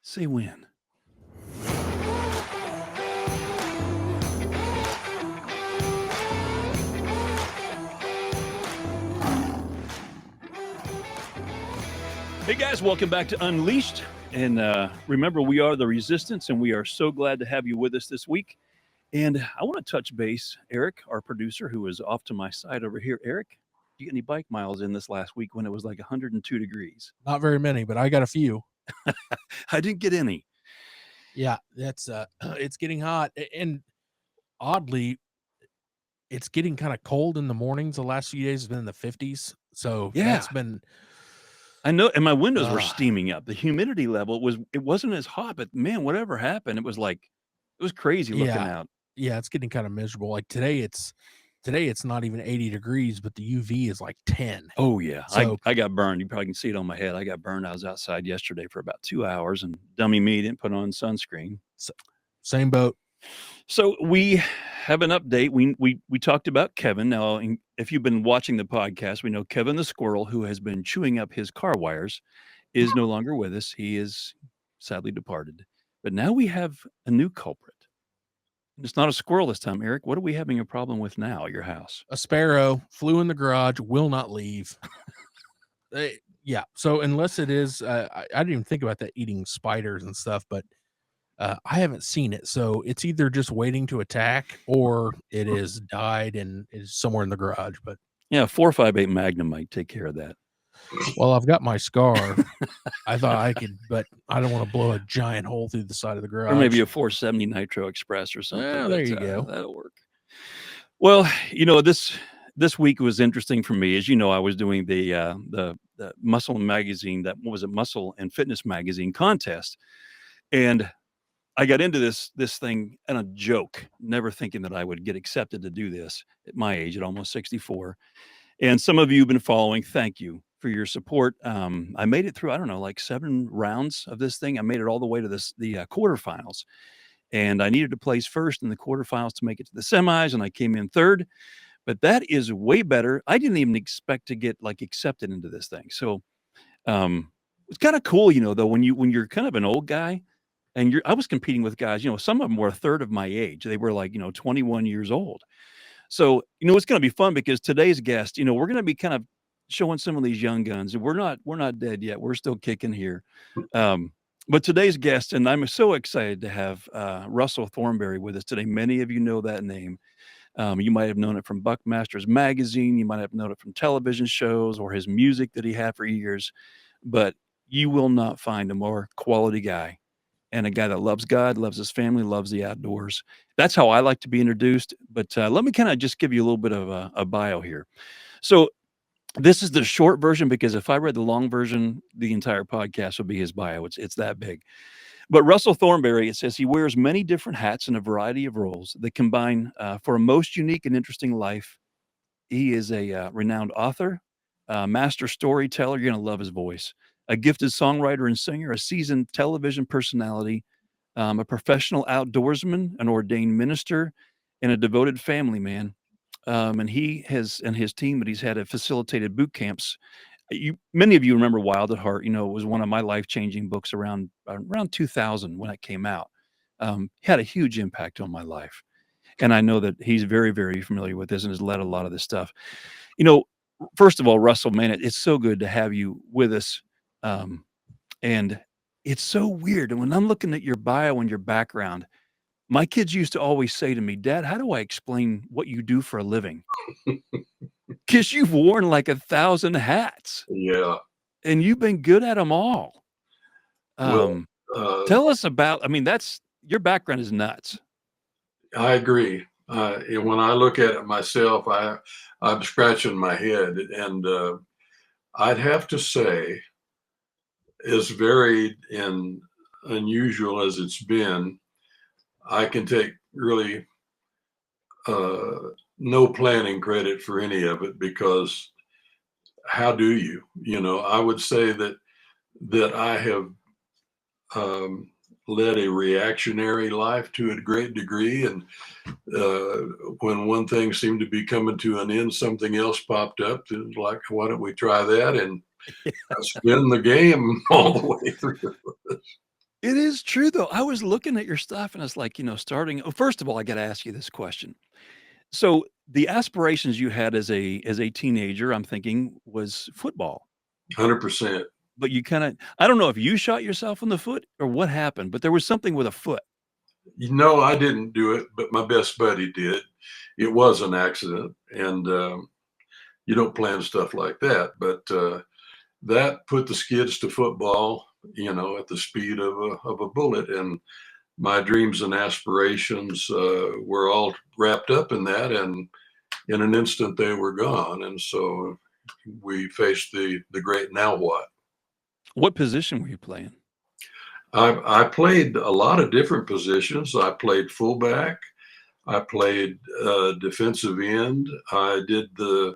Say when. Hey guys, welcome back to Unleashed. And remember, we are the Resistance, and we are so glad to have you with us this week. And I want to touch base, Eric, our producer, who is off to my side over here. Eric, did you get any bike miles in this last week when it was like 102 degrees? Not very many, but I got a few. I didn't get any. Yeah, that's it's getting hot, and oddly, it's getting kind of cold in the mornings. The last few days has been in the 50s, so Yeah. that's been. I know, and my windows were steaming up. The humidity level it wasn't as hot, but man, whatever happened, it was crazy looking out. Yeah, it's getting kind of miserable. Like today it's not even 80 degrees, but the UV is like 10. Oh yeah. So I got burned. You probably can see it on my head. I got burned. I was outside yesterday for about 2 hours, and dummy me didn't put on sunscreen. same boat. So we have an update. We talked about Kevin. Now, if you've been watching the podcast, we know Kevin the squirrel, who has been chewing up his car wires, is no longer with us. He is sadly departed. But now we have a new culprit. It's not a squirrel this time, Eric. What are we having a problem with now at your house? A sparrow flew in the garage, will not leave. Yeah. So unless it is, I didn't even think about that, eating spiders and stuff, but I haven't seen it. So it's either just waiting to attack or it is died and is somewhere in the garage. But Yeah, 458 Magnum might take care of that. well, I've got my scar. I thought I could, but I don't want to blow a giant hole through the side of the garage. Or maybe a 470 Nitro Express or something. Yeah, there you go. That'll work. Well, this week was interesting for me. As you know, I was doing the Muscle Magazine, Muscle and Fitness Magazine contest, and I got into this thing in a joke, never thinking that I would get accepted to do this at my age, at almost 64. And some of you have been following. Thank you for your support. I made it through, I don't know, like 7 rounds of this thing. I made it all the way to the quarterfinals, and I needed to place first in the quarterfinals to make it to the semis, and I came in third. But that is way better. I didn't even expect to get like accepted into this thing. So it's kind of cool, though, when you're kind of an old guy. And I was competing with guys, some of them were a third of my age. They were like, 21 years old. So, it's going to be fun because today's guest, we're going to be kind of showing some of these young guns, and we're not dead yet. We're still kicking here. But today's guest, and I'm so excited to have Russell Thornberry with us today. Many of you know that name. You might have known it from Buckmaster's Magazine. You might have known it from television shows or his music that he had for years. But you will not find a more quality guy, and a guy that loves God, loves his family, loves the outdoors. That's how I like to be introduced. But let me kind of just give you a little bit of a bio here. So this is the short version, because if I read the long version, the entire podcast would be his bio. It's that big. But Russell Thornberry, it says he wears many different hats in a variety of roles that combine for a most unique and interesting life. He is a renowned author, master storyteller. You're going to love his voice. A gifted songwriter and singer, a seasoned television personality, a professional outdoorsman, an ordained minister, and a devoted family man. And he has, and his team that he's had, have facilitated boot camps. Many of you remember Wild at Heart. It was one of my life-changing books around 2000 when it came out. Had a huge impact on my life. And I know that he's very, very familiar with this and has led a lot of this stuff. First of all, Russell, man, it's so good to have you with us. And it's so weird. And when I'm looking at your bio and your background, my kids used to always say to me, Dad, how do I explain what you do for a living? Because you've worn like 1,000 hats. Yeah. And you've been good at them all. Tell us about, your background is nuts. I agree. When I look at it myself, I'm scratching my head, and I'd have to say, as varied and unusual as it's been, I can take really no planning credit for any of it, because how do you? I would say that I have led a reactionary life to a great degree, and when one thing seemed to be coming to an end, something else popped up. It was like, why don't we try that? And I spin the game all the way through. It is true though. I was looking at your stuff and it's like, starting. Oh, first of all, I got to ask you this question. So the aspirations you had as a teenager, I'm thinking, was football. 100%. But you kind of, I don't know if you shot yourself in the foot or what happened, but there was something with a foot. I didn't do it, but my best buddy did. It was an accident, and you don't plan stuff like that. But that put the skids to football, at the speed of a bullet. And my dreams and aspirations were all wrapped up in that. And in an instant, they were gone. And so we faced the great now what. What position were you playing? I played a lot of different positions. I played fullback. I played defensive end. I did the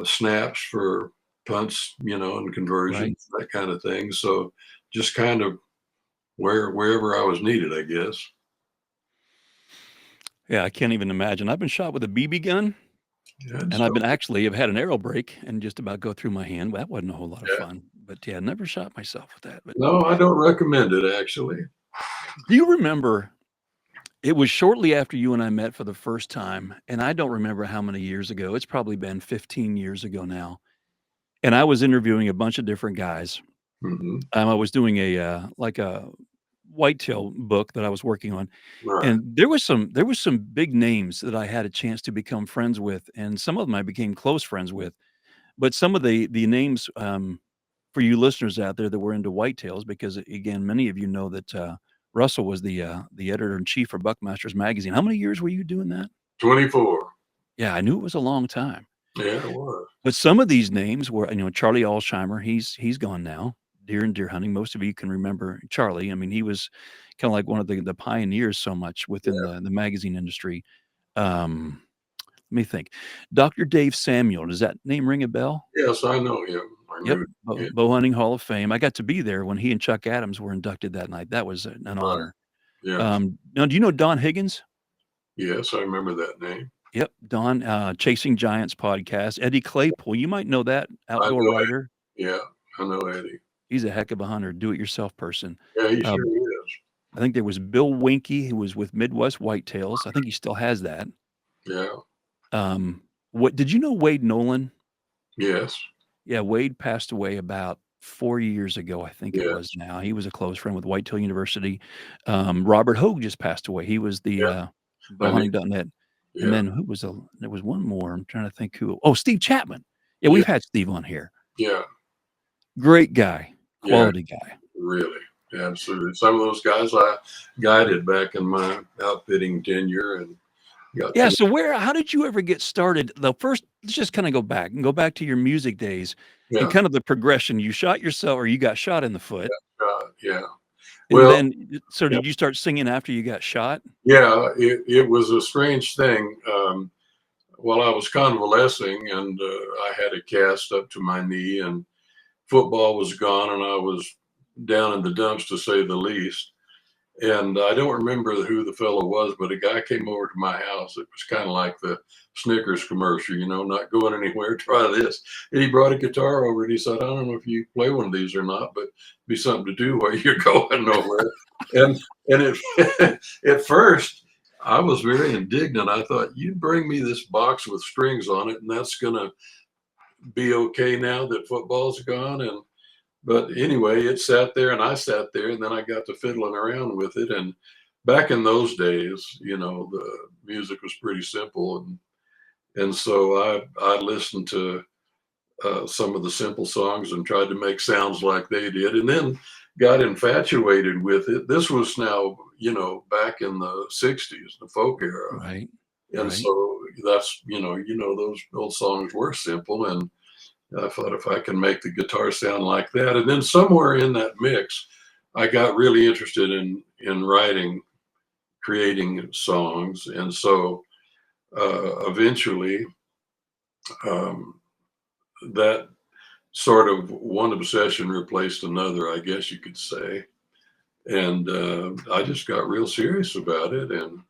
snaps for punts, and Right. conversions, that kind of thing. So just kind of wherever I was needed, I guess. Yeah, I can't even imagine. I've been shot with a BB gun, Yeah, and I've been actually have had an arrow break and just about go through my hand. Well, that wasn't a whole lot of yeah. fun. But yeah, never shot myself with that. But No, I don't recommend it actually. do you remember it was shortly after you and I met for the first time, and I don't remember how many years ago. It's probably been 15 years ago now. And I was interviewing a bunch of different guys. Hmm. I was doing like a whitetail book that I was working on, Right. and there was some big names that I had a chance to become friends with, and some of them I became close friends with. But some of the names, for you listeners out there that were into whitetails, because again, many of you know that Russell was the editor in chief for Buckmasters magazine. How many years were you doing that? 24. Yeah, I knew it was a long time. Yeah, it was. But some of these names were, Charlie Alsheimer, he's gone now. Deer and deer hunting. Most of you can remember Charlie. I mean, he was kind of like one of the pioneers so much within Yeah. the magazine industry. Um, Let me think. Dr. Dave Samuel, does that name ring a bell? Yes, I know him. I Yep, knew. Yeah, Bow Hunting Hall of Fame. I got to be there when he and Chuck Adams were inducted that night. That was an right. honor. Yeah. Now, do you know Don Higgins? Yes, I remember that name. Yep, Don, Chasing Giants podcast. Eddie Claypool, you might know that I outdoor know. writer. Yeah, I know Eddie. He's a heck of a hunter, do-it-yourself person. Yeah, he Uh, sure is. I think there was Bill Winke, who was with Midwest Whitetails. I think he still has that. Yeah. What did you know Wade Nolan? Yes. Yeah, Wade passed away about 4 years ago, I think it was Yes. now. He was a close friend with Whitetail University. Robert Hogue just passed away. He was the, Yeah. I knew. bowhunting.net. And Yeah. then there was one more. I'm trying to think who. Oh, Steve Chapman. Yeah, Yeah. we've had Steve on here. Yeah. Great guy, Yeah. quality guy. Really. Absolutely. Some of those guys I guided back in my outfitting tenure and got Yeah, to so how did you ever get started? The first, let's just kind of go back to your music days and yeah. kind of the progression. You shot yourself or you got shot in the foot. Yeah. And Well, then, so yeah. did you start singing after you got shot? Yeah, it was a strange thing. While I was convalescing and I had a cast up to my knee and football was gone and I was down in the dumps to say the least. And I don't remember who the fellow was, but a guy came over to my house. It was kind of like the Snickers commercial, not going anywhere. Try this. And he brought a guitar over and he said, I don't know if you play one of these or not, but be something to do while you're going nowhere. And at first I was very indignant. I thought, you bring me this box with strings on it, and that's going to be okay now that football's gone. But anyway, it sat there and I sat there and then I got to fiddling around with it. And back in those days, the music was pretty simple. And so I listened to some of the simple songs and tried to make sounds like they did, and then got infatuated with it. This was now, back in the 60s, the folk era. Right. And Right. so that's, those old songs were simple. And I thought, if I can make the guitar sound like that. And then somewhere in that mix, I got really interested in writing, creating songs. And so eventually, um, that sort of one obsession replaced another, I guess you could say. And I just got real serious about it and,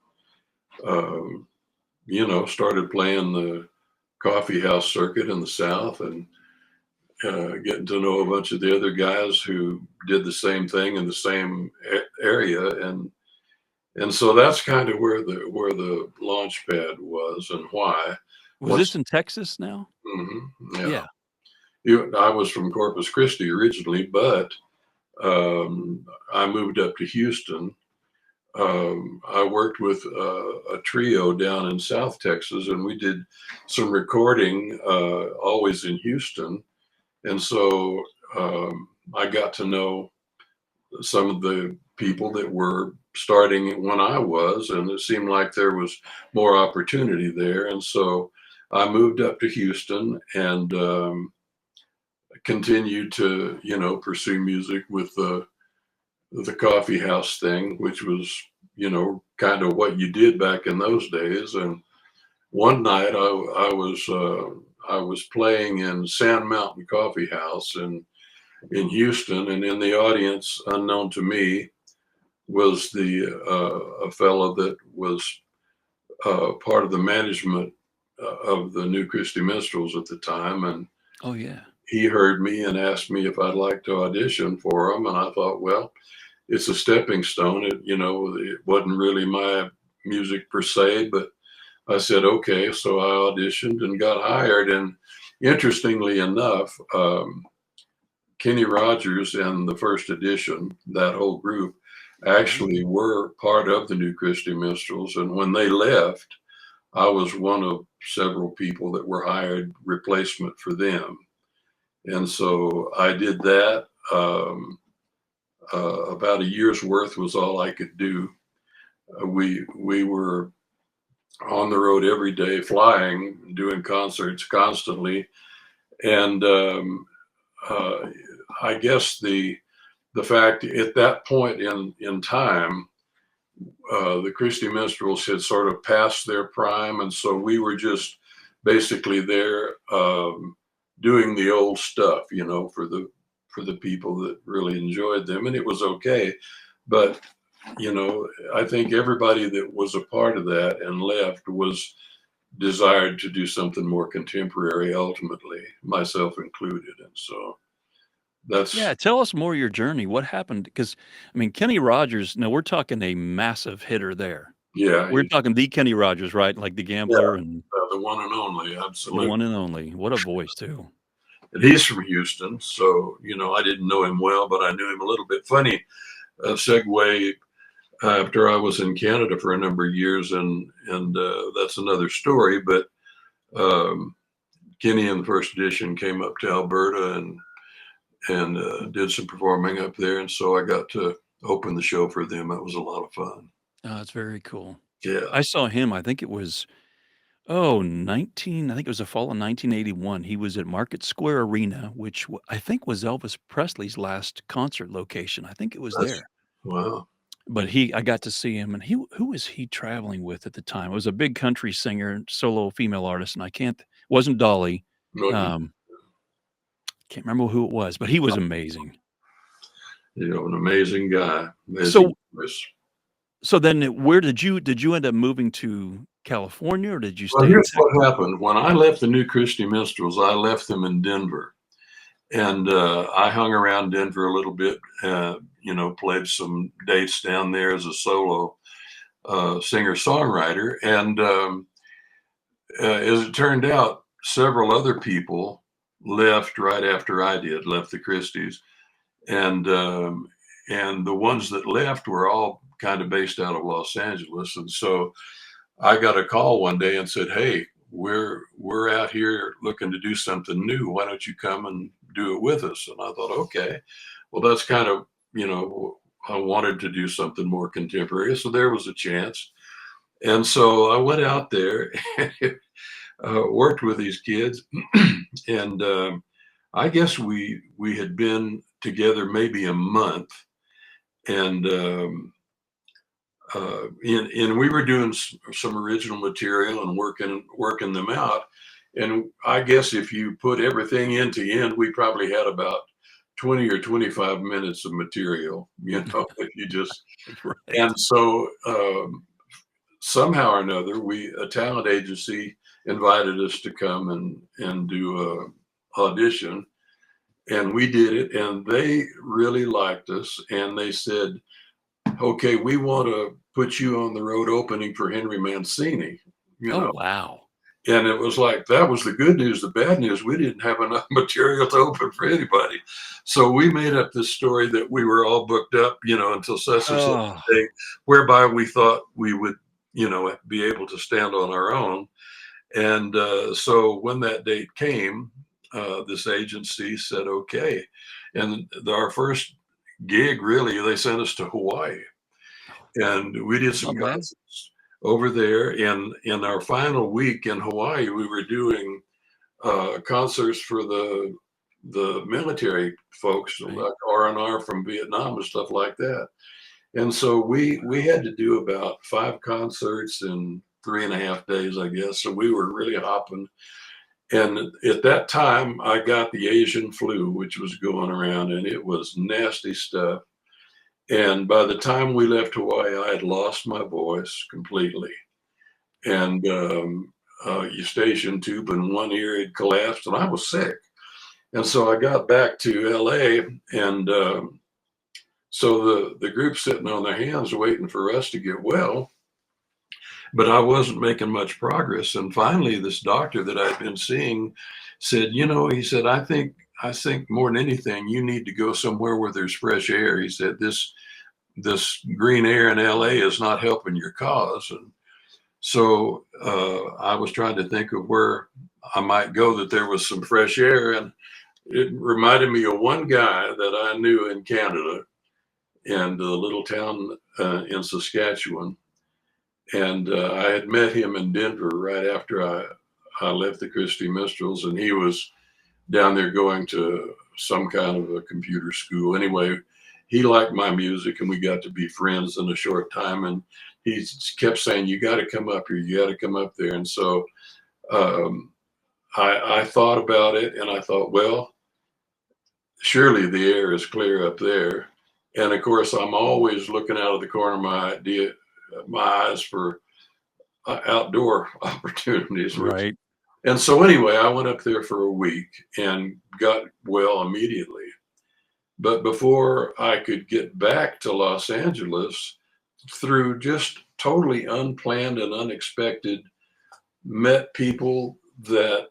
started playing the coffee house circuit in the South. getting to know a bunch of the other guys who did the same thing in the same area, and so that's kind of where the launch pad was and why. Was this in Texas now? Yeah. Yeah. I was from Corpus Christi originally, but I moved up to Houston. I worked with a trio down in South Texas, and we did some recording always in Houston. And so I got to know some of the people that were starting when I was, and it seemed like there was more opportunity there. And so I moved up to Houston and continued to, pursue music with the coffee house thing, which was, kind of what you did back in those days. And one night I was playing in Sand Mountain Coffee House in Houston, and in the audience, unknown to me, was a fellow that was part of the management of the New Christy Minstrels at the time, and Oh yeah. he heard me and asked me if I'd like to audition for him, and I thought, well, it's a stepping stone. It wasn't really my music per se, but I said, okay. So I auditioned and got hired. And interestingly enough, Kenny Rogers and the first edition, that whole group, actually were part of the New Christy Minstrels. And when they left, I was one of several people that were hired replacement for them. And so I did that. About a year's worth was all I could do. We were on the road every day, flying, doing concerts constantly, and I guess the fact at that point in time, the Christy Minstrels had sort of passed their prime, and so we were just basically there doing the old stuff, for the people that really enjoyed them, and it was okay. But I think everybody that was a part of that and left was desired to do something more contemporary, ultimately, myself included. And so that's Yeah, tell us more of your journey. What happened? Because I mean, Kenny Rogers. Now we're talking a massive hitter there. yeah, We're talking the Kenny Rogers, right? Like the yeah, Gambler and the one and only, the absolutely. one and only. What a voice too. And he's from Houston, so I didn't know him well, but I knew him a little bit. Funny segue. After I was in Canada for a number of years, and that's another story. But Kenny and the first edition came up to Alberta and did some performing up there, and so I got to open the show for them. That was a lot of fun. Oh, it's very cool. Yeah, I saw him. I think it was I think it was the fall of 1981. He was at Market Square Arena, which I think was Elvis Presley's last concert location. I think it was that's there. wow. But I got to see him, and who was he traveling with at the time? It was a big country singer, solo female artist, and I can't wasn't Dolly. No, Um, can't remember who it was, but he was amazing. an amazing guy, amazing So voice. so then where did you end up moving to California, or did you Well, stay in here's Texas? what happened. When I left the New Christy Minstrels, I left them in Denver. And I hung around Denver a little bit, played some dates down there as a solo singer-songwriter. And as it turned out, several other people left right after I did, left the Christies. And the ones that left were all kind of based out of Los Angeles. And so I got a call one day and said, "Hey, we're out here looking to do something new. Why don't you come and do it with us?" And I thought, okay, well, that's kind of, I wanted to do something more contemporary. So there was a chance. And so I went out there and worked with these kids. And I guess we had been together maybe a month. And and we were doing some original material and working them out. And I guess if you put everything end to end, we probably had about 20 or 25 minutes of material, if you just. Right. And so somehow or another, a talent agency invited us to come and do a audition. and we did it, and they really liked us, and they said, okay, we want to put you on the road opening for Henry Mancini, you Oh, know. wow. And it was like, that was the good news. The bad news, we didn't have enough material to open for anybody. So we made up this story that we were all booked up, until such and such Oh, a day, whereby we thought we would, be able to stand on our own. And so when that date came, this agency said, okay. And our first gig, really, they sent us to Hawaii. And we did some oh, man. concerts over there. In our final week in Hawaii, we were doing concerts for the military folks, Right. like R&R from Vietnam and stuff like that. And so we had to do about 5 concerts in 3.5 days, I guess. So we were really hopping. And at that time, I got the Asian flu, which was going around, and it was nasty stuff. And by the time we left Hawaii, I had lost my voice completely. And eustachian tube in one ear had collapsed, and I was sick. And so I got back to LA, and so the group sitting on their hands waiting for us to get well, but I wasn't making much progress. And finally, this doctor that I'd been seeing said, he said, I think more than anything, you need to go somewhere where there's fresh air. He said, this green air in LA is not helping your cause. And so I was trying to think of where I might go that there was some fresh air. And it reminded me of one guy that I knew in Canada, in the little town in Saskatchewan. And I had met him in Denver right after I left the Christie Minstrels, and he was down there going to some kind of a computer school. Anyway, he liked my music, and we got to be friends in a short time. And he kept saying, "You got to come up here. You got to come up there." And so I thought about it, and I thought, well, surely the air is clear up there. And of course, I'm always looking out of the corner of my eyes for outdoor opportunities. Right. And so anyway, I went up there for a week and got well immediately. But before I could get back to Los Angeles, through just totally unplanned and unexpected, met people that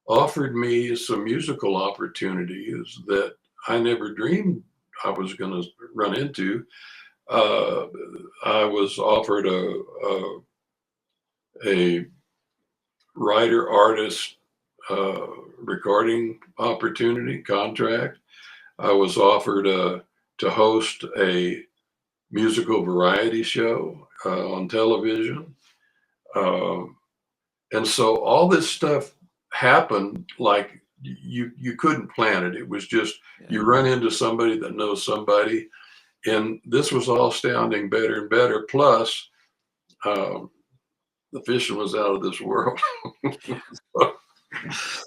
offered me some musical opportunities that I never dreamed I was going to run into. I was offered a writer artist recording opportunity contract. I was offered to host a musical variety show on television. And so all this stuff happened like you couldn't plan it. It was just you run into somebody that knows somebody, and this was all sounding better and better. Plus, the fishing was out of this world.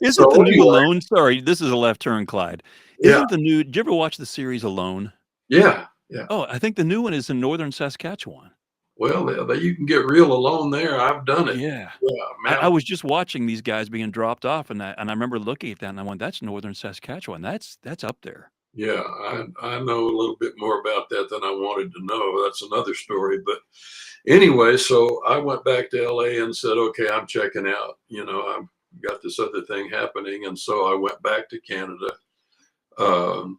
Isn't So the new anyway, Alone? Sorry, this is a left turn, Clyde. yeah, Isn't the new? Did you ever watch the series Alone? yeah, yeah. Oh, I think the new one is in northern Saskatchewan. Well, you can get real alone there. I've done it. Yeah. Yeah, I mountain. was just watching these guys being dropped off, and I remember looking at that, and I went, "That's northern Saskatchewan. That's up there." Yeah, I know a little bit more about that than I wanted to know. That's another story. But anyway, so I went back to LA and said, okay, I'm checking out. I've got this other thing happening. And so I went back to Canada, um,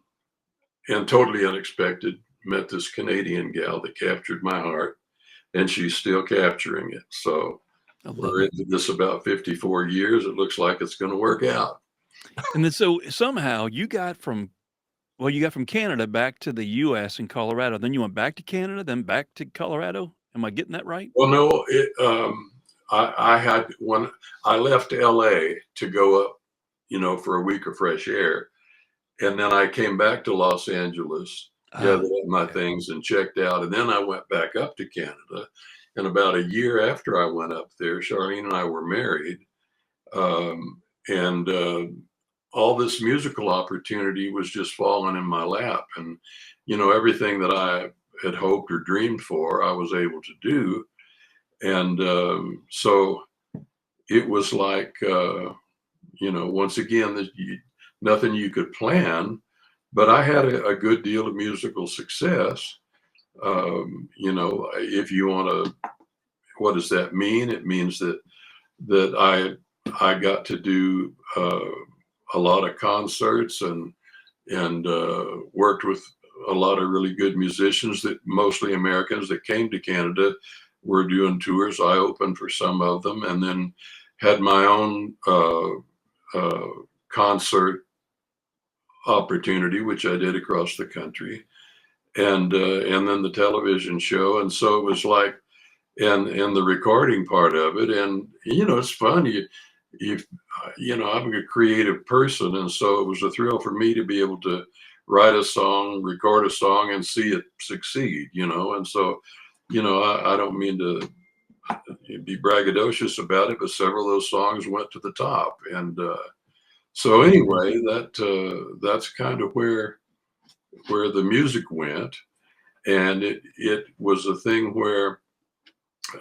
and totally unexpected, met this Canadian gal that captured my heart, and she's still capturing it. So I love we're it. into this about 54 years. It looks like it's going to work out. And then so somehow you got from Canada back to the US and Colorado, then you went back to Canada, then back to Colorado? Am I getting that right? Well, no, I had when I left LA to go up, for a week of fresh air, and then I came back to Los Angeles, gathered Ah, up my okay. things, and checked out, and then I went back up to Canada. And about a year after I went up there, Charlene and I were married, and all this musical opportunity was just falling in my lap, and everything that I had hoped or dreamed for, I was able to do. And so it was like, once again, nothing you could plan. But I had a good deal of musical success. You know, if you want to, what does that mean? It means that I got to do a lot of concerts and worked with a lot of really good musicians, that mostly Americans that came to Canada, were doing tours. I opened for some of them, and then had my own concert opportunity, which I did across the country, and then the television show. And so it was like, and the recording part of it. And you know, it's fun. You you know, I'm a creative person, and so it was a thrill for me to be able to write a song, record a song, and see it succeed. You know, and so, you know, I don't mean to be braggadocious about it, but several of those songs went to the top. And so anyway, that's kind of where the music went. And it was a thing where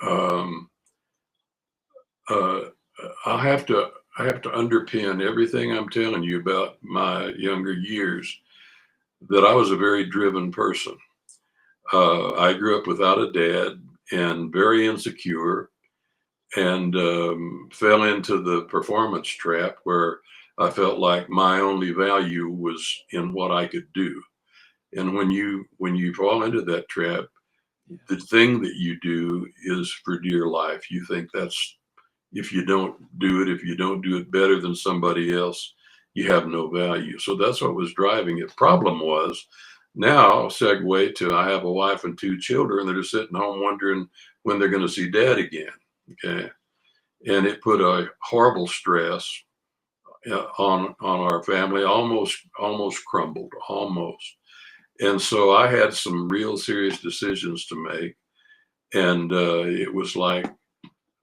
um, uh, I have to underpin everything I'm telling you about my younger years, that I was a very driven person. I grew up without a dad and very insecure, and fell into the performance trap where I felt like my only value was in what I could do. And when you fall into that trap, the thing that you do is for dear life. You think that's, if you don't do it, if you don't do it better than somebody else, you have no value. So that's what was driving it. Problem was, now segue to, I have a wife and two children that are sitting home wondering when they're going to see dad again. Okay. And it put a horrible stress on our family. Almost crumbled, almost. And so I had some real serious decisions to make. And it was like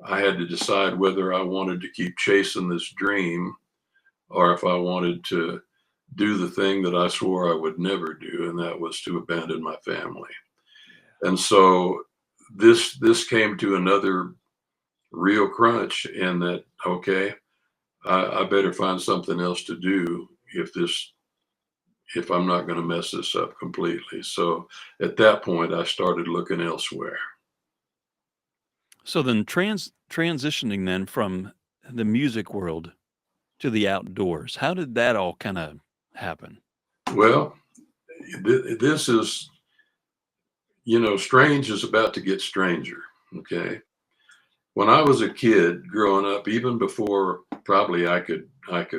I had to decide whether I wanted to keep chasing this dream, or if I wanted to do the thing that I swore I would never do, and that was to abandon my family. And so this came to another real crunch, in that, okay, I better find something else to do if I'm not going to mess this up completely. So at that point, I started looking elsewhere. So then transitioning then from the music world to the outdoors, how did that all kind of happen? Well, this is, you know, strange is about to get stranger. Okay. When I was a kid growing up, even before probably I could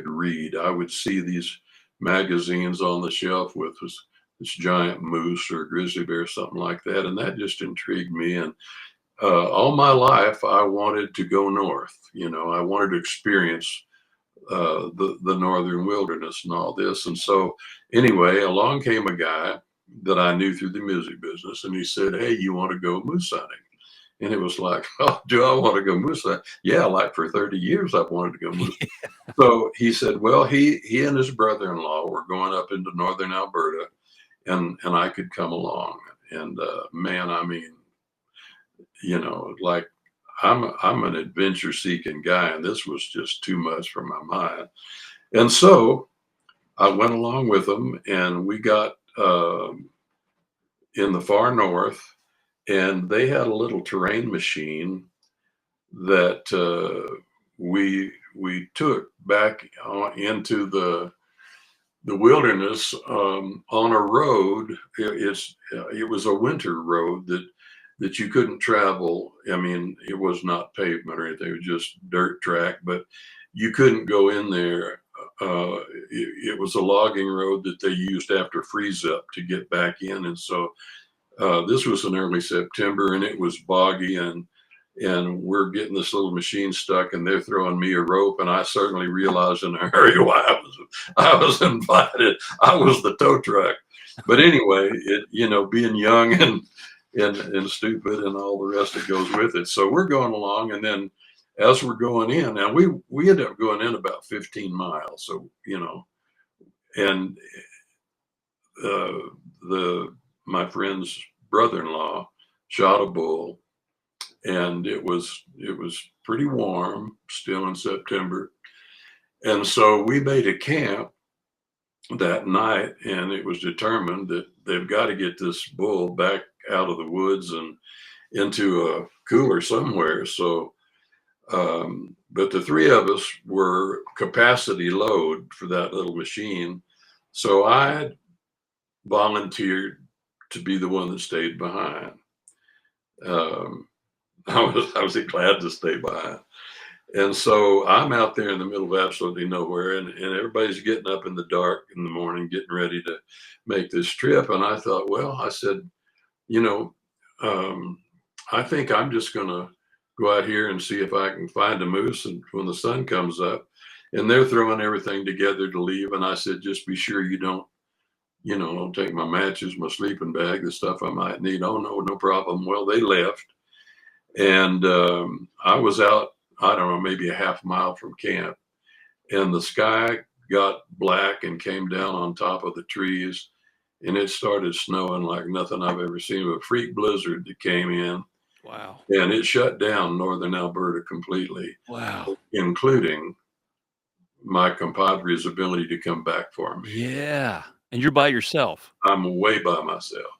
read, I would see these magazines on the shelf with this giant moose or grizzly bear, something like that, and that just intrigued me. And all my life, I wanted to go north. You know, I wanted to experience the northern wilderness and all this. And so, anyway, along came a guy that I knew through the music business, and he said, "Hey, you want to go moose hunting?" And it was like, "Oh, do I want to go moose hunting?" Yeah, like for 30 years I've wanted to go moose. So he said, well, he and his brother-in-law were going up into northern Alberta, and I could come along. And man, I mean, you know, like, I'm an adventure seeking guy, and this was just too much for my mind. And so I went along with them, and we got in the far north, and they had a little terrain machine that we took back into the wilderness, on a road. It was a winter road that you couldn't travel. I mean, it was not pavement or anything; it was just dirt track. But you couldn't go in there. It was a logging road that they used after freeze up to get back in. And so this was in early September, and it was boggy, and we're getting this little machine stuck, and they're throwing me a rope, and I certainly realized in a hurry why I was invited. I was the tow truck. But anyway, it, you know, being young and stupid and all the rest that goes with it. So we're going along, and then as we're going in, and we ended up going in about 15 miles. So, you know, and the my friend's brother-in-law shot a bull, and it was pretty warm still in September. And so we made a camp that night, and it was determined that they've got to get this bull back out of the woods and into a cooler somewhere. So, but the three of us were capacity load for that little machine. So I volunteered to be the one that stayed behind. Um, I was glad to stay behind. And so I'm out there in the middle of absolutely nowhere, and everybody's getting up in the dark in the morning, getting ready to make this trip. And I thought, well, I said, you know, um, I think I'm just going to go out here and see if I can find a moose. And when the sun comes up, and they're throwing everything together to leave. And I said, just be sure you don't, don't take my matches, my sleeping bag, the stuff I might need. Oh, no, no problem. Well, they left. And I was out, I don't know, maybe a half mile from camp. And the sky got black and came down on top of the trees. And it started snowing like nothing I've ever seen. A freak blizzard that came in. Wow. And it shut down northern Alberta completely. Wow. Including my compadre's ability to come back for me. Yeah. And you're by yourself. I'm way by myself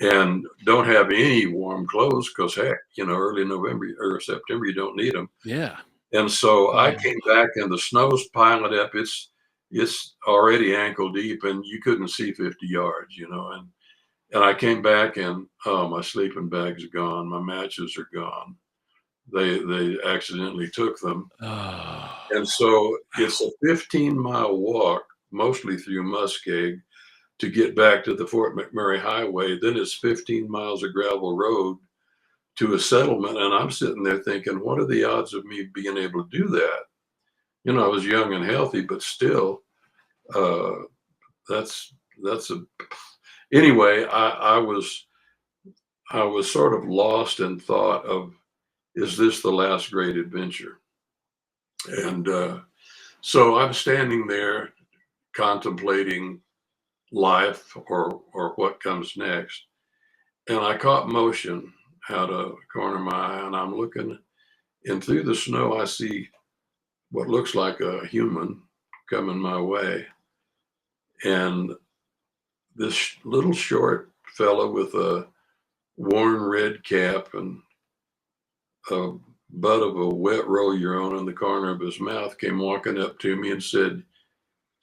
and don't have any warm clothes because, heck, early November or September, you don't need them. Yeah. And so I came back and the snow's piling up. It's already ankle deep and you couldn't see 50 yards, and I came back and, oh, my sleeping bag's gone. My matches are gone. They accidentally took them. Oh. And so it's a 15-mile walk, mostly through Muskeg, to get back to the Fort McMurray Highway. Then it's 15 miles of gravel road to a settlement. And I'm sitting there thinking, what are the odds of me being able to do that? I was young and healthy, but still, anyway, I was sort of lost in thought of, is this the last great adventure? And so I'm standing there contemplating life or what comes next. And I caught motion out of the corner of my eye, and I'm looking, and through the snow, I see what looks like a human coming my way. And this little short fellow with a worn red cap and a butt of a wet roll-your-own in the corner of his mouth came walking up to me and said,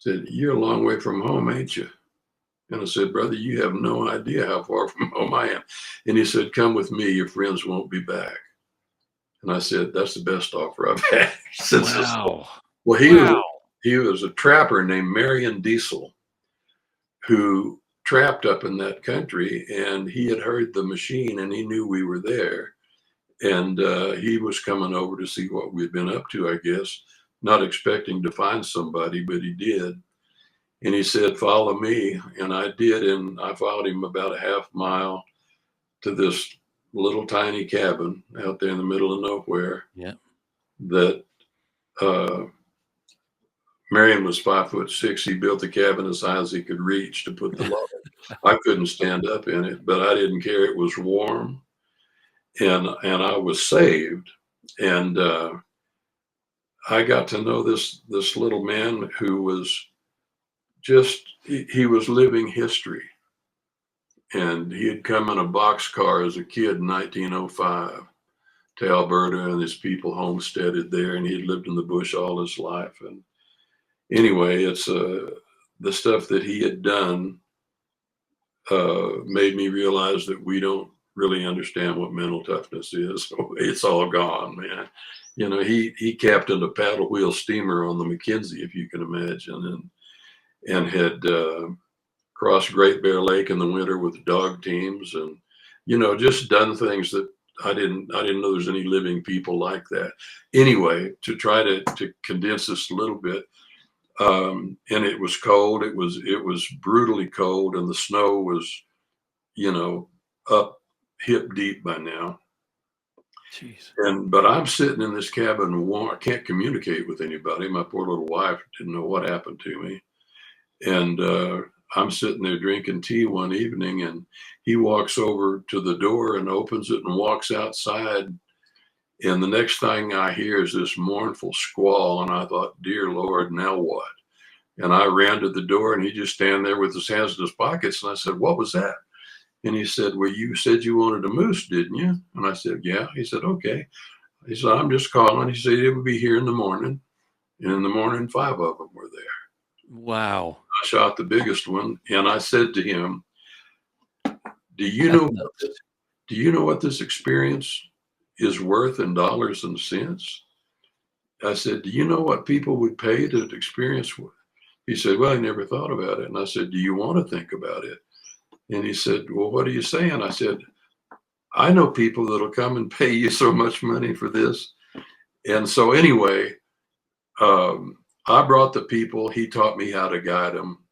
you're a long way from home, ain't you? And I said, brother, you have no idea how far from home I am. And he said, come with me, your friends won't be back. And I said, that's the best offer I've had since this. Wow. Well, he was a trapper named Marion Diesel who trapped up in that country, and he had heard the machine and he knew we were there. And he was coming over to see what we'd been up to, I guess, not expecting to find somebody, but he did. And he said, follow me. And I did. And I followed him about a half mile to this little tiny cabin out there in the middle of nowhere. Yeah. That Marion was 5'6". He built the cabin as high as he could reach to put the log. I couldn't stand up in it, but I didn't care. It was warm. And I was saved. And I got to know this little man who was he was living history. And he had come in a boxcar as a kid in 1905 to Alberta, and his people homesteaded there, and he had lived in the bush all his life. And anyway, it's the stuff that he had done made me realize that we don't really understand what mental toughness is. It's all gone, man. He captained a paddle wheel steamer on the Mackenzie, if you can imagine, and had crossed Great Bear Lake in the winter with dog teams, and just done things that I didn't know there's any living people like that. Anyway, to try to condense this a little bit, and it was cold. It was brutally cold, and the snow was, up hip deep by now. Jeez. But I'm sitting in this cabin warm. I can't communicate with anybody. My poor little wife didn't know what happened to me. And I'm sitting there drinking tea one evening, and he walks over to the door and opens it and walks outside. And the next thing I hear is this mournful squall. And I thought, dear Lord, now what? And I ran to the door, and he just stand there with his hands in his pockets. And I said, "What was that?" And he said, "Well, you said you wanted a moose, didn't you?" And I said, "Yeah." He said, "Okay." He said, "I'm just calling." He said, "It would be here in the morning." And in the morning, 5 of them were there. Wow. I shot the biggest one, and I said to him, "Do you That's know nuts. do you know what this experience is worth in dollars and cents?" I said, "Do you know what people would pay to experience what?" He said, "Well, I never thought about it." And I said, "Do you want to think about it?" And he said, "Well, what are you saying?" I said, "I know people that'll come and pay you so much money for this." And so anyway, I brought the people. He taught me how to guide them,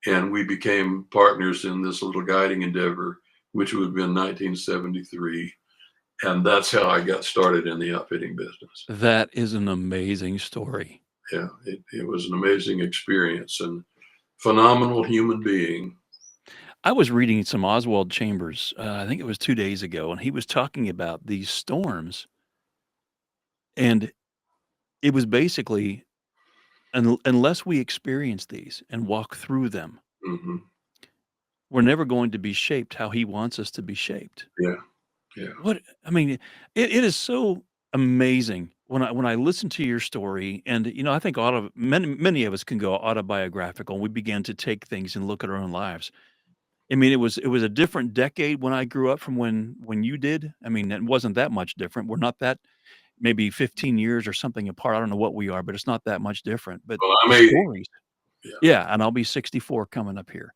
and we became partners in this little guiding endeavor, which would have been 1973. And that's how I got started in the outfitting business. That is an amazing story. Yeah, it was an amazing experience and phenomenal human being. I was reading some Oswald Chambers, I think it was 2 days ago, and he was talking about these storms, and it was basically unless we experience these and walk through them, Hmm. we're never going to be shaped how he wants us to be shaped. Yeah, yeah, What I mean, it is so amazing when I listen to your story, and, I think many of us can go autobiographical, and we begin to take things and look at our own lives. I mean, it was a different decade when I grew up from when you did. I mean, it wasn't that much different. We're not that maybe 15 years or something apart. I don't know what we are, but it's not that much different. But well, I'm the 80. stories, Yeah, yeah, and I'll be 64 coming up here.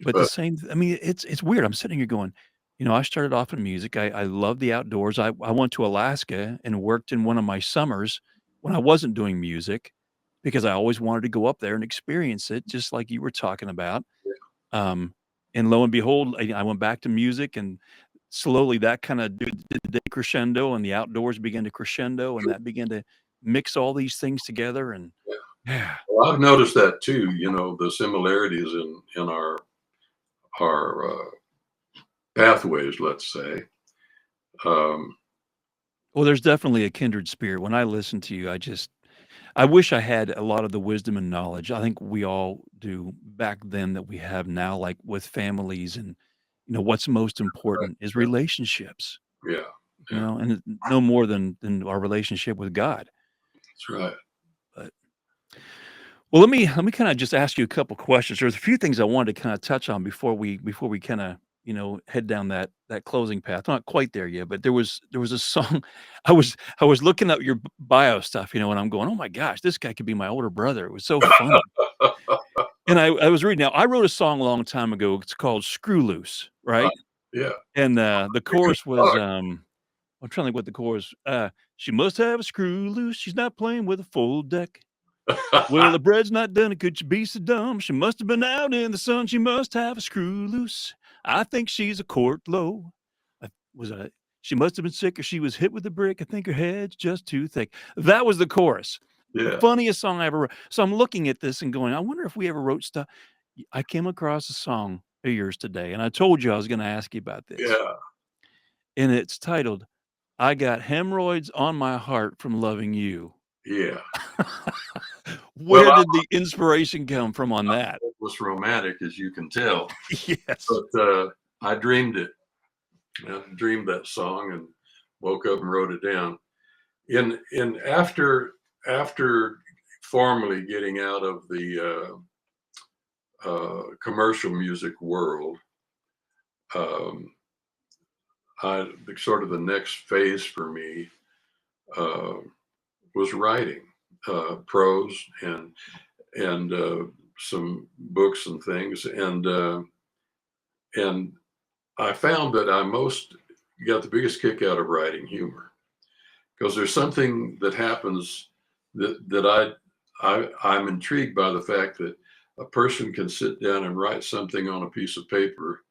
But the but same I mean, it's weird. I'm sitting here going, I started off in music. I love the outdoors. I went to Alaska and worked in one of my summers when I wasn't doing music because I always wanted to go up there and experience it just like you were talking about. Um, and lo and behold, I went back to music, and slowly that kinda did the crescendo, and the outdoors began to crescendo, and that began to mix all these things together, and yeah. yeah. Well, I've noticed that too. The similarities in our pathways, let's say. Um, Well, there's definitely a kindred spirit. When I listen to you, I wish I had a lot of the wisdom and knowledge. I think we all do back then that we have now, like with families and, what's most important is yeah, relationships, yeah, yeah, and no more than our relationship with God. that's right. But well, let me kinda just ask you a couple questions. There's a few things I wanted to kinda touch on before we kinda, head down that closing path. Not quite there yet, but there was a song I was looking up your bio stuff, and I'm going, "Oh my gosh, this guy could be my older brother." It was so funny. And I was reading now, I wrote a song a long time ago. It's called "Screw Loose," Uh, right? yeah, And, the a good chorus was, thought. I'm trying to think what the chorus, "She must have a screw loose. She's not playing with a full deck. Well, the bread's not done, could she be so dumb? She must have been out in the sun, she must have a screw loose. I think she's a quart low. Was I She must have been sick or she was hit with a brick. I think her head's just too thick." That was the chorus. The Yeah, funniest song I ever wrote. So I'm looking at this and going, I wonder if we ever wrote stuff. I came across a song of yours today, and I told you I was gonna ask you about this. yeah, And it's titled, "I Got Hemorrhoids on My Heart from Loving You." yeah. Well, Where did the inspiration come from on that? it was romantic, as you can tell, Yes. but I dreamed it. I dreamed that song and woke up and wrote it down. In after formally getting out of the commercial music world, um, sort of the next phase for me uh, was writing prose and some books and things, and I found that I most got the biggest kick out of writing humor because there's something that happens that I'm intrigued by the fact that a person can sit down and write something on a piece of paper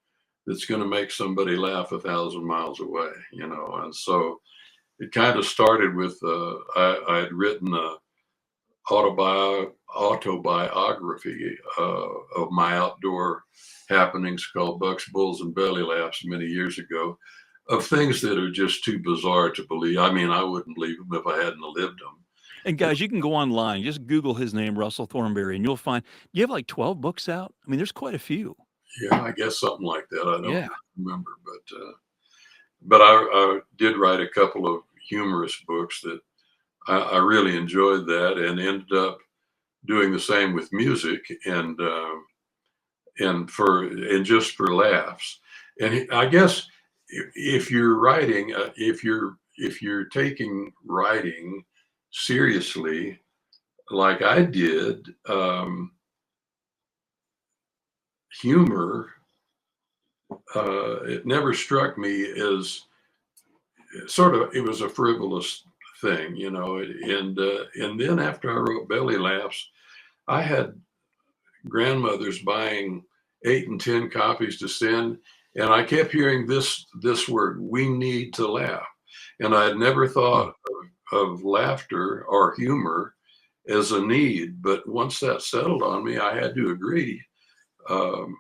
that's going to make somebody laugh 1,000 miles away, and so it kind of started with I had written a autobiography of my outdoor happenings called Bucks, Bulls, and Belly Laughs many years ago, of things that are just too bizarre to believe. I mean, I wouldn't believe them if I hadn't lived them. And guys, you can go online, just Google his name, Russell Thornberry, and you'll find you have like 12 books out. I mean, there's quite a few. Yeah, I guess something like that. I don't Yeah. remember, but I did write a couple of humorous books that I really enjoyed that, and ended up doing the same with music, and just for laughs. And I guess if you're writing, if you're taking writing seriously, like I did, humor, it never struck me as sort of, it was a frivolous thing, you know. And then after I wrote Belly Laughs, I had grandmothers buying 8 and 10 copies to send, and I kept hearing this word: "We need to laugh," and I had never Hmm. thought of laughter or humor as a need. But once that settled on me, I had to agree. Um,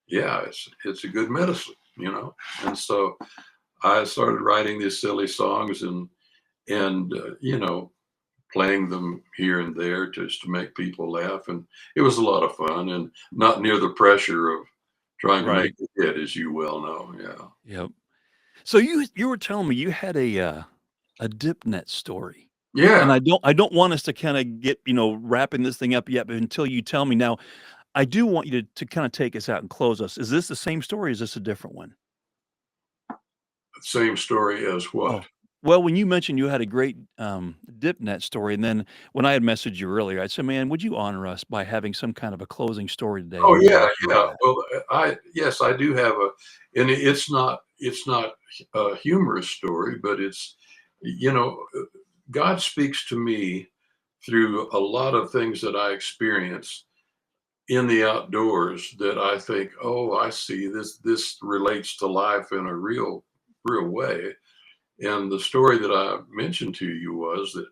yeah, it's a good medicine, you know. And so I started writing these silly songs, and you know, playing them here and there just to make people laugh. And it was a lot of fun, and not near the pressure of trying to make Right. a hit, as you well know. Yeah. Yep. So you were telling me you had a dip net story. And Yeah. I don't want us to kinda get, wrapping this thing up yet, but until you tell me. Now, I do want you to kinda take us out and close us. Is this the same story, or is this a different one? Same story as what? Oh, well, when you mentioned you had a great, dip net story, and then when I had messaged you earlier, I said, "Man, would you honor us by having some kind of a closing story today?" Oh And you yeah, offered yeah. that. Well, I yes, I do have a, and it's not a humorous story, but it's, you know, God speaks to me through a lot of things that I experience in the outdoors, that I think, oh, I see this relates to life in a real way. And the story that I mentioned to you was that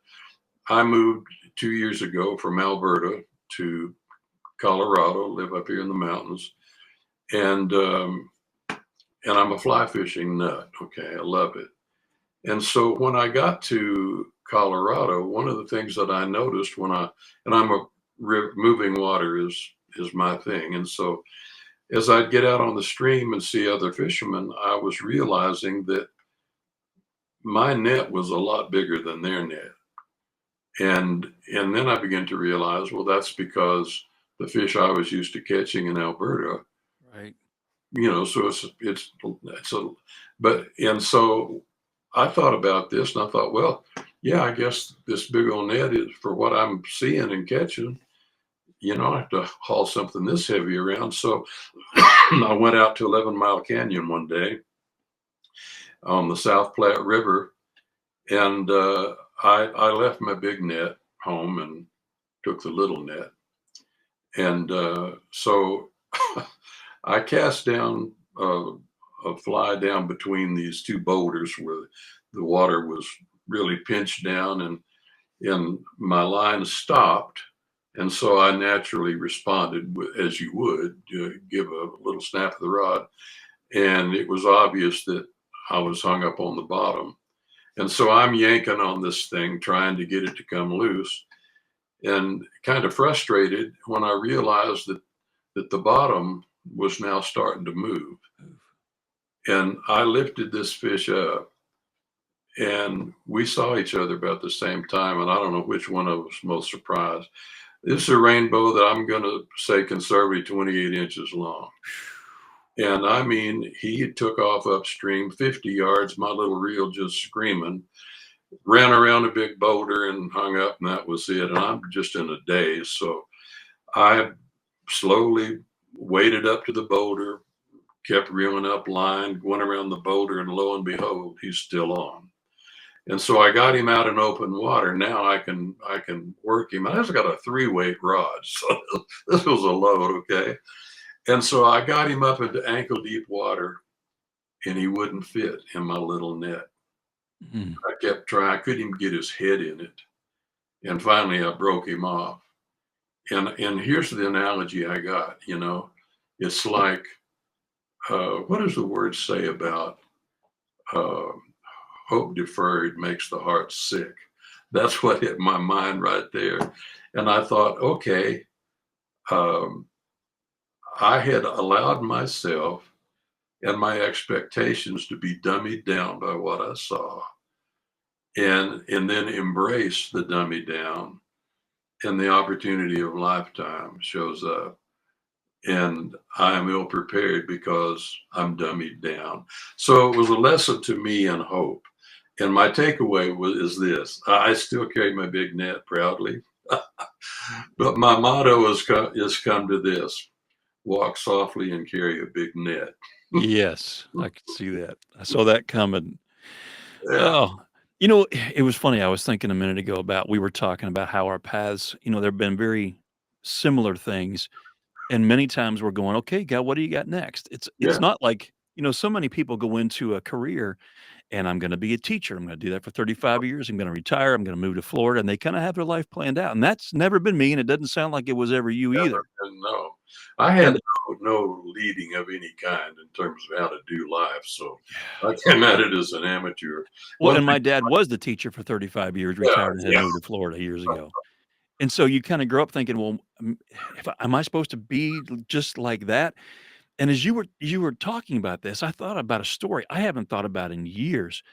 I moved 2 years ago from Alberta to Colorado, live up here in the mountains, and I'm a fly fishing nut. Okay, I love it. And so when I got to Colorado, one of the things that I noticed when and I'm a moving water is my thing. And so as I'd get out on the stream and see other fishermen, I was realizing that my net was a lot bigger than their net. And then I began to realize, well, that's because the fish I was used to catching in Alberta, Right. so it's a, but, and so I thought about this, and I thought, well, yeah, I guess this big old net is for what I'm seeing and catching. I have to haul something this heavy around. So I went out to 11 Mile Canyon one day on the South Platte River, and I left my big net home and took the little net. And so I cast down a fly down between these two boulders where the water was really pinched down, and my line stopped. And so I naturally responded, as you would, give a little snap of the rod. And it was obvious that I was hung up on the bottom. And so I'm yanking on this thing, trying to get it to come loose, and kind of frustrated when I realized that the bottom was now starting to move. And I lifted this fish up, and we saw each other about the same time. And I don't know which one of us was most surprised. This is a rainbow that I'm going to say conservative 28 inches long. And I mean, he took off upstream 50 yards, my little reel just screaming, ran around a big boulder and hung up, and that was it. And I'm just in a daze. So I slowly waded up to the boulder, kept reeling up line, went around the boulder, and lo and behold, he's still on. And so I got him out in open water. Now I can work him. I just got a 3-weight rod, so this was a load, okay. And so I got him up into ankle deep water, and he wouldn't fit in my little net. Mhm. I kept trying. I couldn't even get his head in it, and finally I broke him off. And here's the analogy I got. It's like, what does the word say about uh, hope deferred makes the heart sick? That's what hit my mind right there. And I thought, okay, um, I had allowed myself and my expectations to be dummied down by what I saw, and then embrace the dummy down, and the opportunity of lifetime shows up. And I am ill prepared because I'm dummied down. So it was a lesson to me in hope. And my takeaway is this: I still carry my big net proudly, but my motto is come to this: walk softly and carry a big net. Yes, I could see that. I saw that coming. Yeah, Oh, it was funny. I was thinking a minute ago about we were talking about how our paths, there have been very similar things. And many times we're going, okay, God, what do you got next? It's yeah, not like, so many people go into a career and I'm going to be a teacher. I'm going to do that for 35 years. I'm going to retire. I'm going to move to Florida. And they kind of have their life planned out. And that's never been me. And it doesn't sound like it was ever you either. and no, I had And no leading of any kind in terms of how to do life. So I came at it as an amateur. well, One and thing, my dad was the teacher for 35 years, yeah, retired and had yeah, moved to Florida years ago. And so you kind of grow up thinking, well, am I supposed to be just like that? And as you were talking about this, I thought about a story I haven't thought about in years.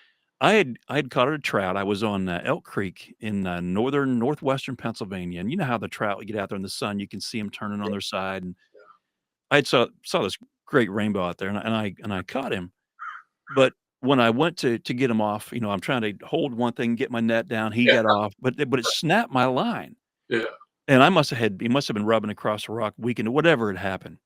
I had caught a trout. I was on Elk Creek in northwestern Pennsylvania, and you know how the trout you get out there in the sun, you can see them turning on their side. And I saw this great rainbow out there, and I caught him. But when I went to get him off, I'm trying to hold one thing, get my net down. He yeah, got off, but it snapped my line, yeah, and he must have been rubbing across a rock, weakened, whatever had happened.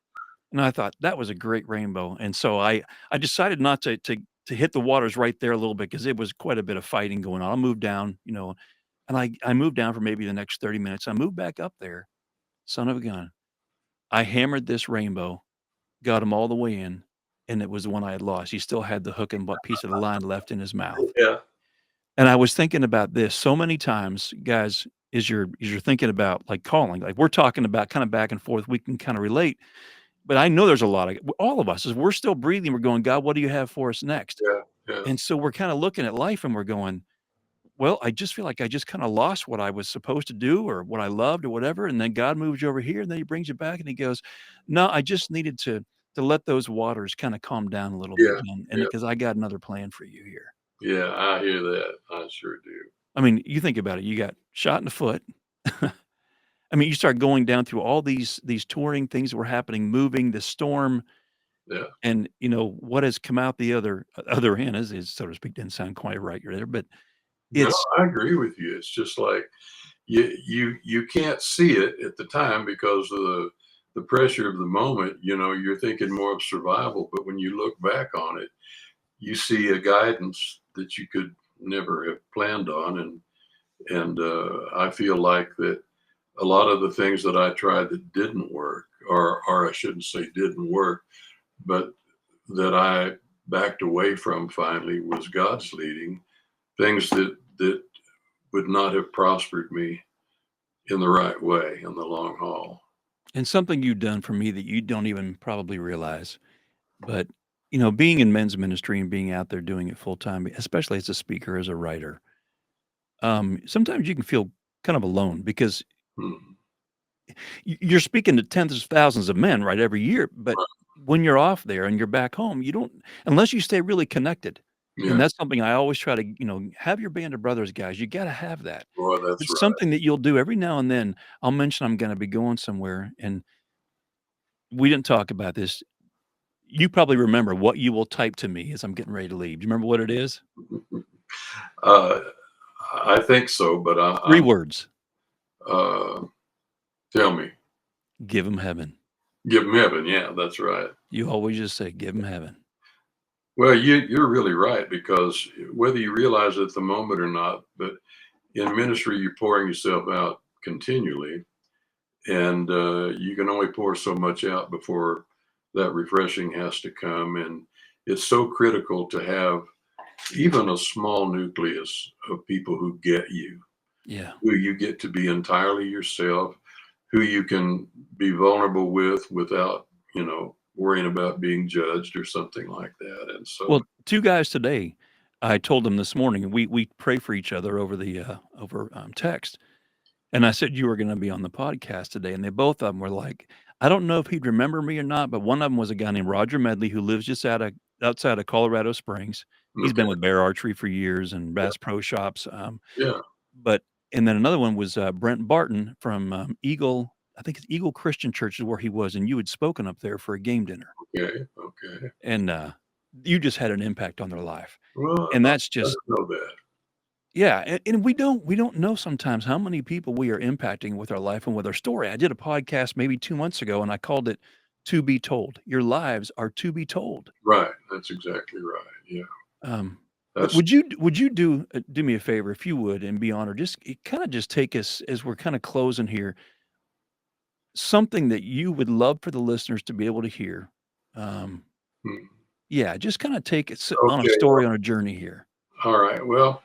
And I thought, "That was a great rainbow," and so I decided not to hit the waters right there a little bit because it was quite a bit of fighting going on. I moved down, and I moved down for maybe the next 30 minutes. I moved back up there, son of a gun. I hammered this rainbow, got him all the way in, and it was the one I had lost. He still had the hook and what piece of the line left in his mouth. yeah, And I was thinking about this so many times, guys, as you're thinking about, like, calling, like, we're talking about kinda back and forth, we can kinda relate. But I know there's a lot of all of us, as we're still breathing, we're going, "God, what do you have for us next?" yeah, yeah, And so we're kinda looking at life and we're going, "Well, I just feel like I just kinda lost what I was supposed to do or what I loved or whatever," and then God moves you over here, and then he brings you back and he goes, "No, I just needed to let those waters kinda calm down a little bit, yeah, John, and yeah, because I got another plan for you here." yeah. I hear that. I sure do. I mean, you think about it, you got shot in the foot. I mean, you start going down through all these touring things that were happening, moving, the storm. Yeah. And, what has come out the other end is, so to speak, didn't sound quite right there, but No, it's I agree with you. It's just like you can't see it at the time because of the pressure of the moment. You're thinking more of survival, but when you look back on it, you see a guidance that you could never have planned on, and I feel like that a lot of the things that I tried that didn't work, or I shouldn't say didn't work, but that I backed away from finally was God's leading. Things that would not have prospered me in the right way in the long haul. and something you've done for me that you don't even probably realize, but, being in men's ministry and being out there doing it full time, especially as a speaker, as a writer, sometimes you can feel kind of alone because Mhm. you're speaking to tens of thousands of men, right, every year, but when you're off there and you're back home, you don't unless you stay really connected, and Yeah, that's something I always try to, have your band of brothers, guys, you gotta have that. boy, that's It's right. something that you'll do every now and then. I'll mention I'm gonna be going somewhere, and we didn't talk about this. You probably remember what you will type to me as I'm getting ready to leave. Do you remember what it is? uh, I think so, but 3 words. uh, tell me, "Give 'em heaven." give them heaven. Yeah, that's right. You always just say, "Give 'em heaven." Well, you're really right because whether you realize it at the moment or not, but in ministry, you're pouring yourself out continually, and you can only pour so much out before that refreshing has to come. And it's so critical to have even a small nucleus of people who get you, Yeah. who you get to be entirely yourself, who you can be vulnerable with without, worrying about being judged or something like that. And so, Well, 2 guys today, I told them this morning, and we pray for each other over text. And I said, "You were gonna be on the podcast today," and they both of them were like, "I don't know if he'd remember me or not," but one of them was a guy named Roger Medley who lives just outside of Colorado Springs. He's been Okay. with Bear Archery for years and Bass Pro Shops, Yeah. but and then another one was, Brent Barton from, Eagle I think it's Eagle Christian Church is where he was, and you had spoken up there for a game dinner, Okay. Okay. and, you just had an impact on their life, Well, and that's I just didn't know that. yeah, and we don't know sometimes how many people we are impacting with our life and with our story. I did a podcast maybe 2 months ago, and I called it "To Be Told." Your lives are to be told. Right. That's exactly right. Yeah. Um, but That's would you do me a favor, if you would, and be honored, just kinda just take us as we're kinda closing here, something that you would love for the listeners to be able to hear. Um, hmm. yeah, just kinda take us on a Okay. story, on a journey here. All right. Well,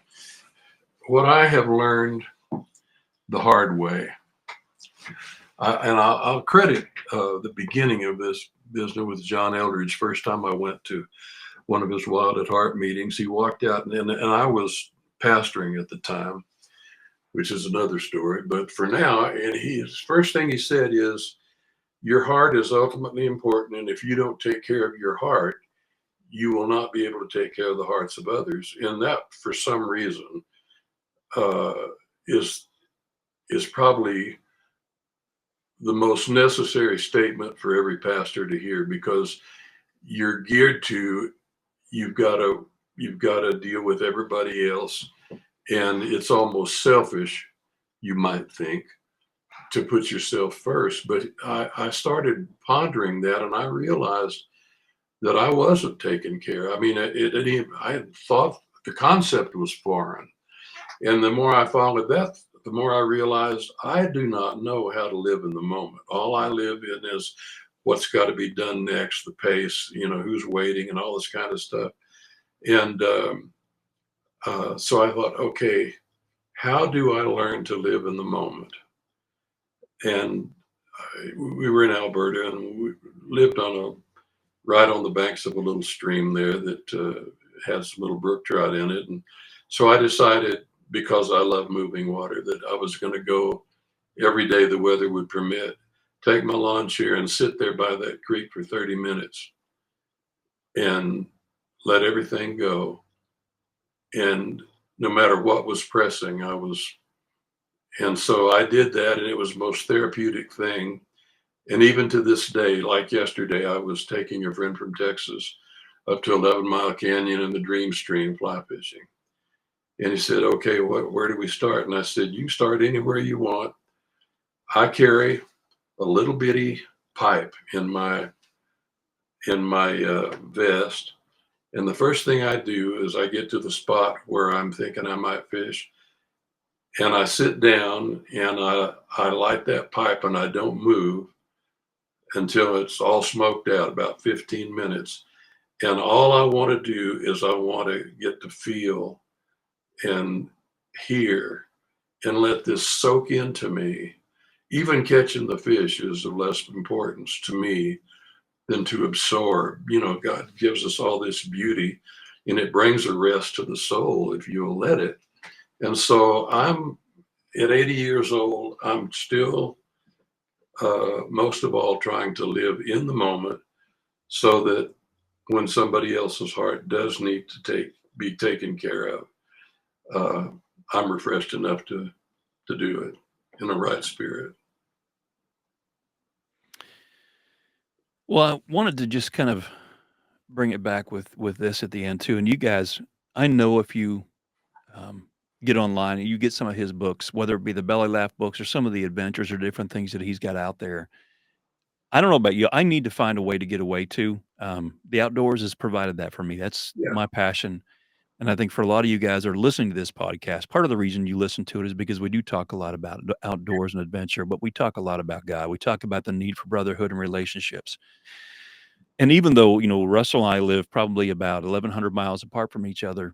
what I have learned the hard way, I'll credit the beginning of this business with John Eldridge. First time I went to one of his Wild at Heart meetings, he walked out, and I was pastoring at the time, which is another story. But for now, and his first thing he said is, "Your heart is ultimately important, and if you don't take care of your heart, you will not be able to take care of the hearts of others." And that, for some reason, uh, is probably the most necessary statement for every pastor to hear, because you're geared to you've got to deal with everybody else, and it's almost selfish, you might think, to put yourself first. But I started pondering that, and I realized that I wasn't taken care of. I mean, I had thought the concept was foreign, and the more I followed that, the more I realized I do not know how to live in the moment. All I live in is what's got to be done next, the pace, who's waiting, and all this kind of stuff. And so I thought, okay, how do I learn to live in the moment? And we were in Alberta, and we lived right on the banks of a little stream there that had some little brook trout in it. And so I decided, because I love moving water, that I was going to go every day the weather would permit, take my lawn chair and sit there by that creek for 30 minutes and let everything go. And no matter what was pressing, and so I did that, and it was the most therapeutic thing. And even to this day, like yesterday, I was taking a friend from Texas up to 11 Mile Canyon and the Dream Stream fly fishing. And he said, "Okay, where do we start?" And I said, "You can start anywhere you want. I carry a little bitty pipe in my vest, and the first thing I do is I get to the spot where I'm thinking I might fish, and I sit down and I light that pipe, and I don't move until it's all smoked out, about 15 minutes. And all I want to do is I want to get to feel and hear and let this soak into me. Even catching the fish is of less importance to me than to absorb. God gives us all this beauty, and it brings a rest to the soul if you'll let it. And so I'm at 80 years old, I'm still, most of all, trying to live in the moment, so that when somebody else's heart does need to be taken care of, uh, I'm refreshed enough to do it in the right spirit. Well, I wanted to just kind of bring it back with this at the end too, and you guys, I know if you, um, get online and you get some of his books, whether it be the Belly Laugh books or some of the adventures or different things that he's got out there. I don't know about you, I need to find a way to get away too. The outdoors has provided that for me. That's Yeah. my passion, and I think for a lot of you guys that are listening to this podcast, part of the reason you listen to it is because we do talk a lot about the outdoors and adventure, but we talk a lot about God. We talk about the need for brotherhood and relationships. And even though, Russell and I live probably about 1,100 miles apart from each other,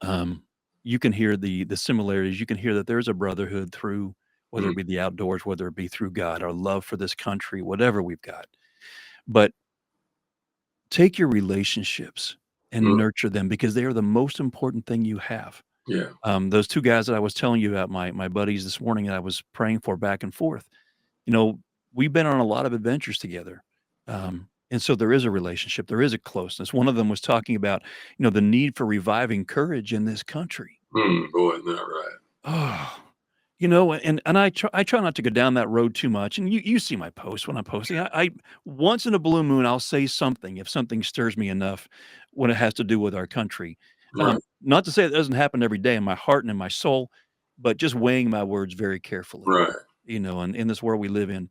um, you can hear the similarities. You can hear that there's a brotherhood through whether Mm. it be the outdoors, whether it be through God, our love for this country, whatever we've got. But take your relationships and nurture them, because they are the most important thing you have. Yeah. Those two guys that I was telling you about, my buddies this morning that I was praying for back and forth, we've been on a lot of adventures together. And so there is a relationship, there is a closeness. One of them was talking about, the need for reviving courage in this country. Boy, isn't that right? Oh, and I try not to go down that road too much. And you see my posts when I'm posting. I once in a blue moon, I'll say something if something stirs me enough when it has to do with our country. Right. Not to say it doesn't happen every day in my heart and in my soul, but just weighing my words very carefully. Right. And in this world we live in.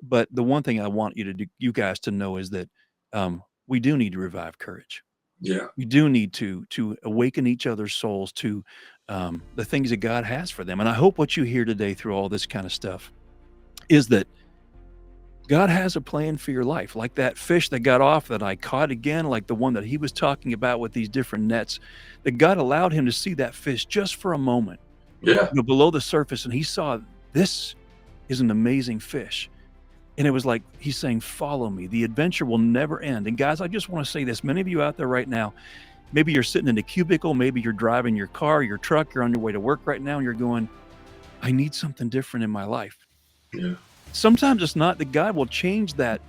But the one thing I want you guys to know is that we do need to revive courage. Yeah. We do need to awaken each other's souls to the things that God has for them. And I hope what you hear today through all this kind of stuff is that God has a plan for your life, like that fish that got off that I caught again, like the one that he was talking about with these different nets, that God allowed him to see that fish just for a moment, Yeah. below the surface. And he saw, this is an amazing fish. And it was like he's saying, follow me. The adventure will never end. And guys, I just want to say this. Many of you out there right now, maybe you're sitting in a cubicle, maybe you're driving your car, your truck, you're on your way to work right now, and you're going, I need something different in my life. Yeah. Sometimes it's not that God will change that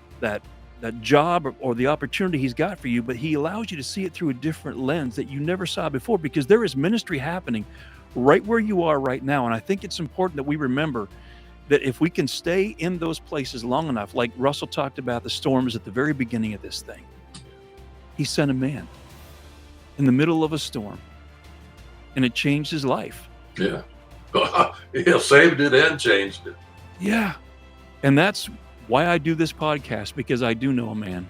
job or the opportunity he's got for you, but he allows you to see it through a different lens that you never saw before, because there is ministry happening right where you are right now. And I think it's important that we remember that if we can stay in those places long enough, like Russell talked about the storms at the very beginning of this thing, he sent a man in the middle of a storm, and it changed his life. Yeah. He saved it and changed it. Yeah. And that's why I do this podcast, because I do know a man,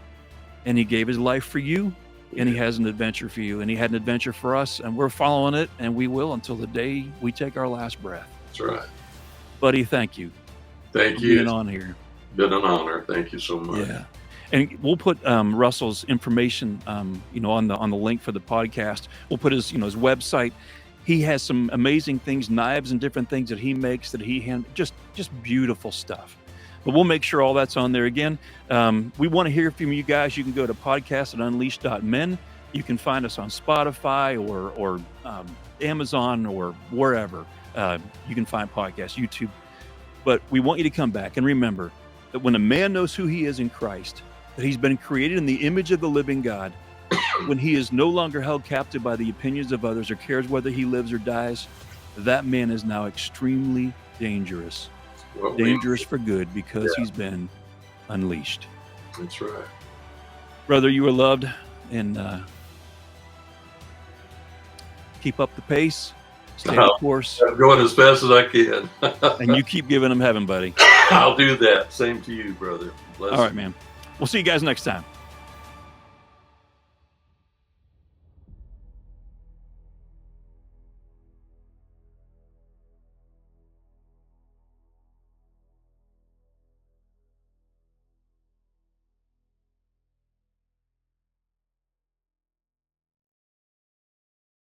and he gave his life for you, and he has an adventure for you, and he had an adventure for us, and we're following it, and we will until the day we take our last breath. That's right. Buddy, thank you. Thank for you. being on here. Been an honor. Thank you so much. Yeah. And we'll put Russell's information, on the link for the podcast. We'll put his website. He has some amazing things, knives and different things that he makes that just beautiful stuff. But we'll make sure all that's on there. Again, we want to hear from you guys. You can go to podcast@unleashed.men. You can find us on Spotify or Amazon or wherever. You can find podcasts, YouTube. But we want you to come back and remember that when a man knows who he is in Christ, that he's been created in the image of the living God, when he is no longer held captive by the opinions of others or cares whether he lives or dies, that man is now extremely dangerous. Dangerous for good, because he's been unleashed. That's right. Brother, you are loved, and keep up the pace. Stay the course. I'm going as fast as I can. And you keep giving them heaven, buddy. I'll do that. Same to you, brother. All right, man. We'll see you guys next time.